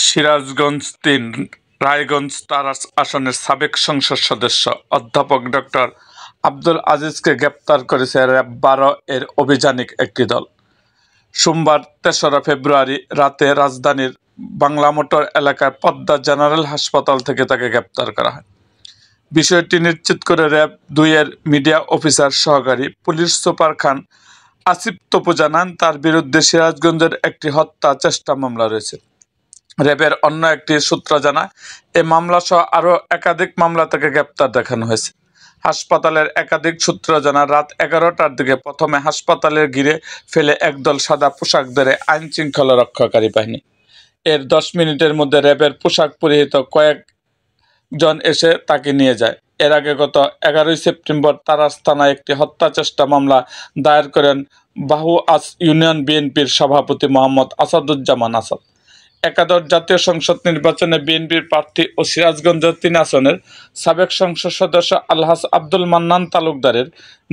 সিরাজগঞ্জ-৩ রায়গঞ্জ তার আসনের সাবেক সংসদ সদস্য অধ্যাপক ডক্টর আব্দুল আজিজকে গ্রেপ্তার করেছে র্যাব-১২ এর অভিযানিক একটি দল। সোমবার ৩রা ফেব্রুয়ারি রাতে রাজধানীর বাংলামোটর এলাকায় পদ্মা জেনারেল হাসপাতাল থেকে তাকে গ্রেপ্তার করা হয়। বিষয়টি নিশ্চিত করে র্যাব-২ এর মিডিয়া অফিসার সহকারী পুলিশ সুপার খান আসিফ তপু জানান, তার বিরুদ্ধে সিরাজগঞ্জের একটি হত্যা চেষ্টা মামলা রয়েছে। র্যাবের অন্য একটি সূত্র জানায়, এ মামলাসহ আরও একাধিক মামলা থেকে গ্রেপ্তার দেখানো হয়েছে। হাসপাতালের একাধিক সূত্র জানায়, রাত ১১টার দিকে প্রথমে হাসপাতালের ঘিরে ফেলে একদল সাদা পোশাকধারী আইনশৃঙ্খলা রক্ষাকারী বাহিনী। এর ১০ মিনিটের মধ্যে র্যাবের পোশাক পরিহিত কয়েকজন এসে তাকে নিয়ে যায়। এর আগে গত ১১ই সেপ্টেম্বর তারাস থানায় একটি হত্যা চেষ্টা মামলা দায়ের করেন বাহুআস ইউনিয়ন বিএনপির সভাপতি মোহাম্মদ আসাদুজ্জামান আসাদ। একাদশ জাতীয় সংসদ নির্বাচনে বিএনপির প্রার্থী ও সিরাজগঞ্জ ৩ আসনের সাবেক সংসদ সদস্য আলহাজ আব্দুল মান্নান তালুকদারের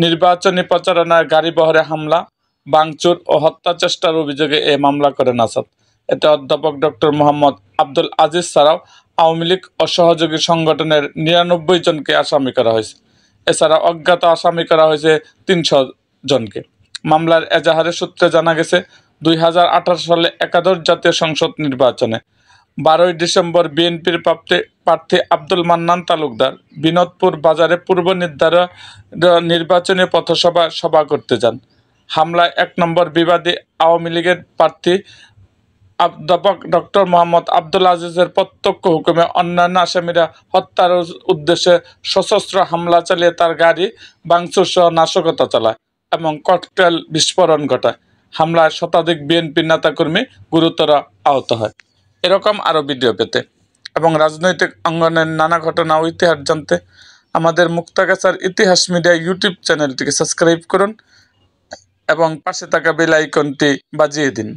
নির্বাচনী প্রচারণায় গাড়িবহরে হামলা, ভাঙচুর ও হত্যা চেষ্টার অভিযোগে এ মামলা করেন আসাদ। এতে অধ্যাপক ডক্টর মোহাম্মদ আব্দুল আজিজ ছাড়াও আওয়ামী লীগ ও সহযোগী সংগঠনের ৯৯ জনকে আসামি করা হয়েছে। এছাড়া অজ্ঞাত আসামি করা হয়েছে ৩০০ জনকে। মামলার এজাহারের সূত্রে জানা গেছে, ২০১৮ সালে একাদশ জাতীয় সংসদ নির্বাচনে ১২ই ডিসেম্বর বিএনপির প্রার্থী আব্দুল মান্নান তালুকদার বিনোদপুর বাজারে পূর্ব নির্ধারিত নির্বাচনী সভা করতে যান। হামলায় ১ নম্বর বিবাদী আওয়ামী লীগের প্রার্থী অধ্যাপক ডক্টর মোহাম্মদ আব্দুল আজিজের প্রত্যক্ষ হুকুমে অন্যান্য আসামিরা হত্যার উদ্দেশ্যে সশস্ত্র হামলা চালিয়ে তার গাড়ি ভাঙচুর সহ নাশকতা চালায় এবং ককটেল বিস্ফোরণ ঘটায়। হামলায় শতাধিক বিএনপি নেতাকর্মী গুরুতর আহত হয়। এরকম আরও ভিডিও পেতে এবং রাজনৈতিক অঙ্গনের নানা ঘটনা ও ইতিহাস জানতে আমাদের মুক্তাগাছার ইতিহাস মিডিয়া ইউটিউব চ্যানেলটিকে সাবস্ক্রাইব করুন এবং পাশে থাকা বেল আইকনটি বাজিয়ে দিন।